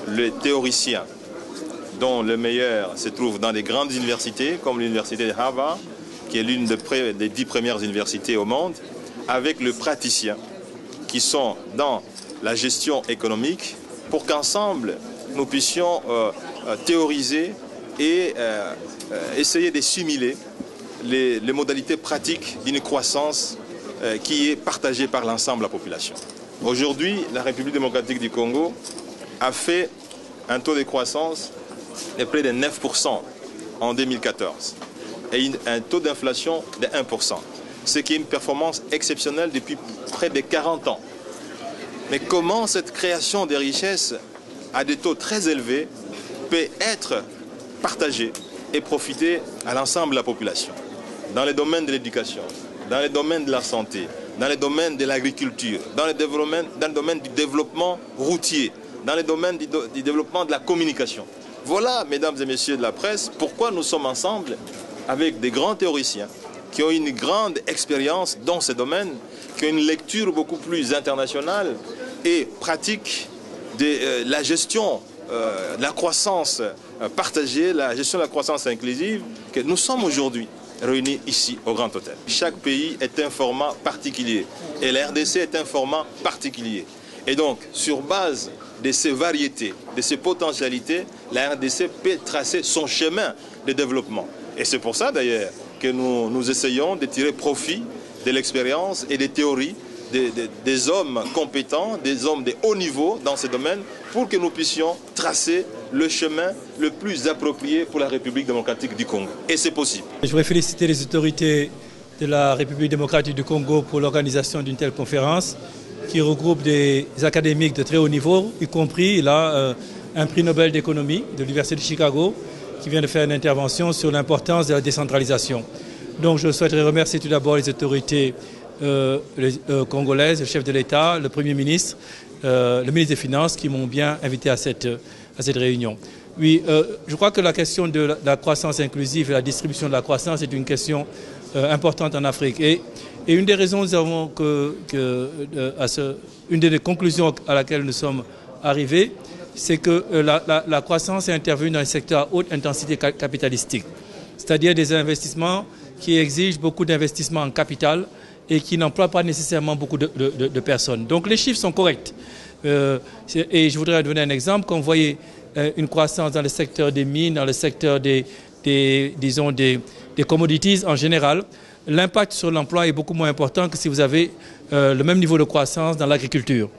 les théoriciens, dont le meilleur se trouve dans les grandes universités, comme l'université de Harvard, qui est l'une des 10 premières universités au monde, avec le praticien, qui sont dans la gestion économique, pour qu'ensemble, nous puissions théoriser et essayer d'assimiler les modalités pratiques d'une croissance qui est partagée par l'ensemble de la population. Aujourd'hui, la République démocratique du Congo a fait un taux de croissance de près de 9% en 2014 et un taux d'inflation de 1%, ce qui est une performance exceptionnelle depuis près de 40 ans. Mais comment cette création de richesses à des taux très élevés peut être partagée et profiter à l'ensemble de la population, dans les domaines de l'éducation, dans les domaines de la santé, dans les domaines de l'agriculture, dans le domaine du développement routier, dans les domaines du développement de la communication. Voilà, mesdames et messieurs de la presse, pourquoi nous sommes ensemble avec des grands théoriciens qui ont une grande expérience dans ces domaines, qui ont une lecture beaucoup plus internationale et pratique de la gestion de la croissance partagée, la gestion de la croissance inclusive, que nous sommes aujourd'hui réunis ici au Grand Hôtel. Chaque pays est un format particulier et la RDC est un format particulier. Et donc, sur base de ces variétés, de ces potentialités, la RDC peut tracer son chemin de développement. Et c'est pour ça d'ailleurs que nous essayons de tirer profit de l'expérience et des théories des hommes compétents, des hommes de haut niveau dans ces domaines, pour que nous puissions tracer le chemin le plus approprié pour la République démocratique du Congo. Et c'est possible. Je voudrais féliciter les autorités de la République démocratique du Congo pour l'organisation d'une telle conférence qui regroupe des académiques de très haut niveau, y compris là un prix Nobel d'économie de l'Université de Chicago qui vient de faire une intervention sur l'importance de la décentralisation. Donc je souhaiterais remercier tout d'abord les autorités congolaises, le chef de l'État, le Premier ministre, le ministre des Finances qui m'ont bien invité à cette réunion. Oui, je crois que la question de la croissance inclusive et la distribution de la croissance est une question importante en Afrique. Et une des raisons une des conclusions à laquelle nous sommes arrivés, c'est que la croissance est intervenue dans les secteurs à haute intensité capitalistique, c'est-à-dire des investissements qui exigent beaucoup d'investissements en capital et qui n'emploient pas nécessairement beaucoup de personnes. Donc les chiffres sont corrects. Et je voudrais donner un exemple. Quand vous voyez une croissance dans le secteur des mines, dans le secteur des commodities en général, l'impact sur l'emploi est beaucoup moins important que si vous avez le même niveau de croissance dans l'agriculture.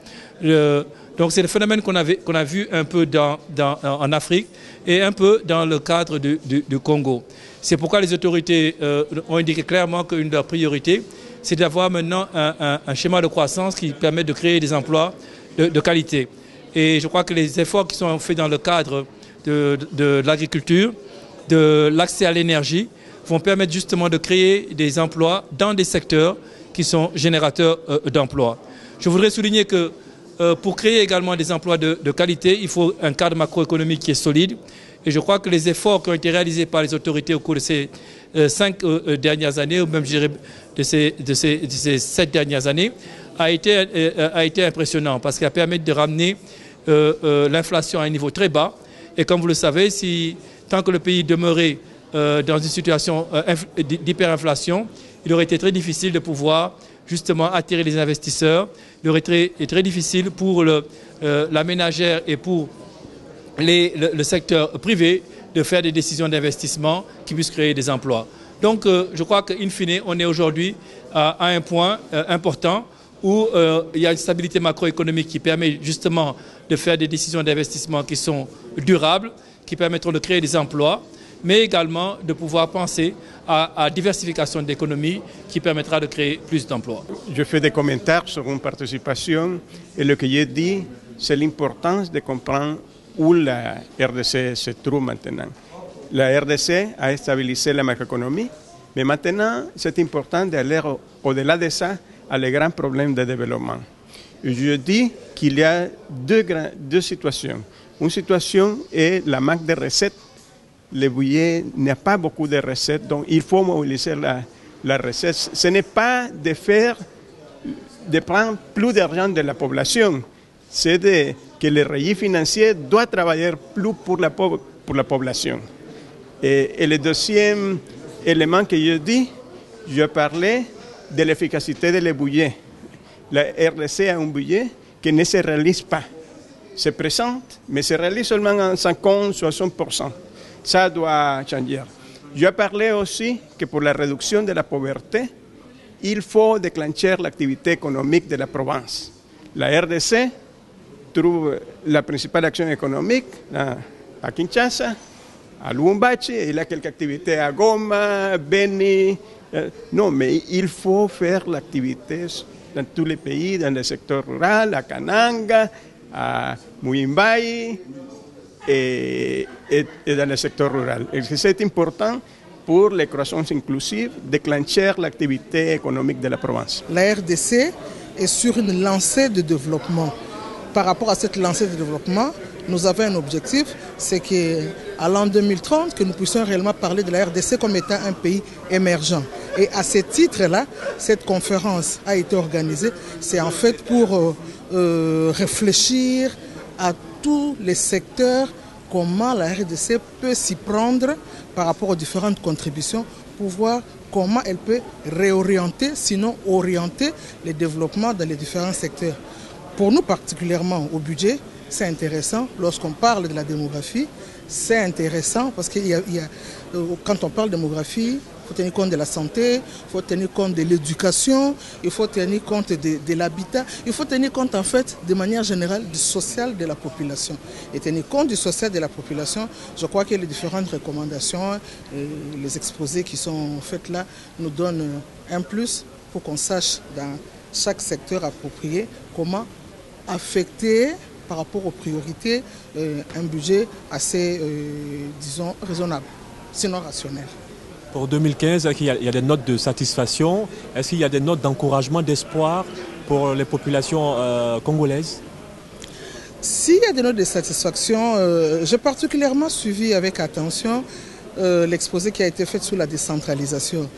Donc c'est le phénomène qu'on a vu un peu en Afrique et un peu dans le cadre du Congo. C'est pourquoi les autorités ont indiqué clairement qu'une de leurs priorités, c'est d'avoir maintenant un schéma de croissance qui permet de créer des emplois de qualité. Et je crois que les efforts qui sont faits dans le cadre de l'agriculture, de l'accès à l'énergie, vont permettre justement de créer des emplois dans des secteurs qui sont générateurs d'emplois. Je voudrais souligner que pour créer également des emplois de qualité, il faut un cadre macroéconomique qui est solide. Et je crois que les efforts qui ont été réalisés par les autorités au cours de ces 5 dernières années, ou même je dirais de ces 7 dernières années, a été impressionnant parce qu'il a permis de ramener l'inflation à un niveau très bas. Et comme vous le savez, tant que le pays demeurait dans une situation d'hyperinflation, il aurait été très difficile de pouvoir justement attirer les investisseurs. Il aurait été très difficile pour la ménagère et pour le secteur privé de faire des décisions d'investissement qui puissent créer des emplois. Donc je crois qu'in fine, on est aujourd'hui à un point important où il y a une stabilité macroéconomique qui permet justement de faire des décisions d'investissement qui sont durables, qui permettront de créer des emplois, mais également de pouvoir penser à diversification de l'économie qui permettra de créer plus d'emplois. Je fais des commentaires sur une participation et ce que j'ai dit, c'est l'importance de comprendre où la RDC se trouve maintenant. La RDC a stabilisé la macroéconomie, mais maintenant c'est important d'aller au-delà de ça à les grands problèmes de développement. Et je dis qu'il y a deux situations. Une situation est la manque de recettes. Le budget n'a pas beaucoup de recettes, donc il faut mobiliser la recette. Ce n'est pas de prendre plus d'argent de la population, c'est de que le régie financier doit travailler plus pour la population. Et le deuxième élément que je dis, je parlais de l'efficacité de le budget. La RDC a un budget qui ne se réalise pas. Se présente, mais se réalise seulement en 50-60%. Ça doit changer. Je parlais aussi que pour la réduction de la pauvreté, il faut déclencher l'activité économique de la province. La RDC trouve la principale action économique à Kinshasa, à Lubumbashi, il y a quelques activités à Goma, Beni. Non, mais il faut faire l'activité dans tous les pays, dans le secteur rural, à Kananga, à Muyimbai et dans le secteur rural. Et c'est important pour la croissance inclusive, déclencher l'activité économique de la province. La RDC est sur une lancée de développement. Par rapport à cette lancée de développement, nous avons un objectif, c'est qu'à l'an 2030, que nous puissions réellement parler de la RDC comme étant un pays émergent. Et à ce titre-là, cette conférence a été organisée, c'est en fait pour réfléchir à tous les secteurs, comment la RDC peut s'y prendre par rapport aux différentes contributions pour voir comment elle peut réorienter, sinon orienter les développements dans les différents secteurs. Pour nous particulièrement au budget, c'est intéressant. Lorsqu'on parle de la démographie, c'est intéressant parce que quand on parle de démographie, il faut tenir compte de la santé, il faut tenir compte de l'éducation, il faut tenir compte de l'habitat, il faut tenir compte en fait de manière générale du social de la population. Et tenir compte du social de la population, je crois que les différentes recommandations, les exposés qui sont faits là nous donnent un plus pour qu'on sache dans chaque secteur approprié comment affecter par rapport aux priorités un budget assez, disons, raisonnable, sinon rationnel. Pour 2015, est-ce qu'il y a des notes de satisfaction? Est-ce qu'il y a des notes d'encouragement, d'espoir pour les populations congolaises? S'il y a des notes de satisfaction, j'ai particulièrement suivi avec attention l'exposé qui a été fait sur la décentralisation.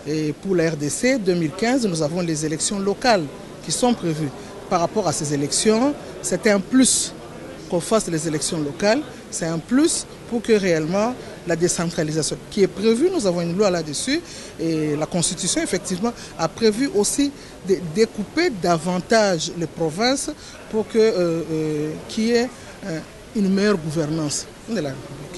Et pour la RDC 2015, nous avons les élections locales qui sont prévues. Par rapport à ces élections, c'était un plus qu'on fasse les élections locales. C'est un plus pour que réellement la décentralisation qui est prévue, nous avons une loi là-dessus et la Constitution effectivement a prévu aussi de découper davantage les provinces pour qu'il y ait une meilleure gouvernance de la République.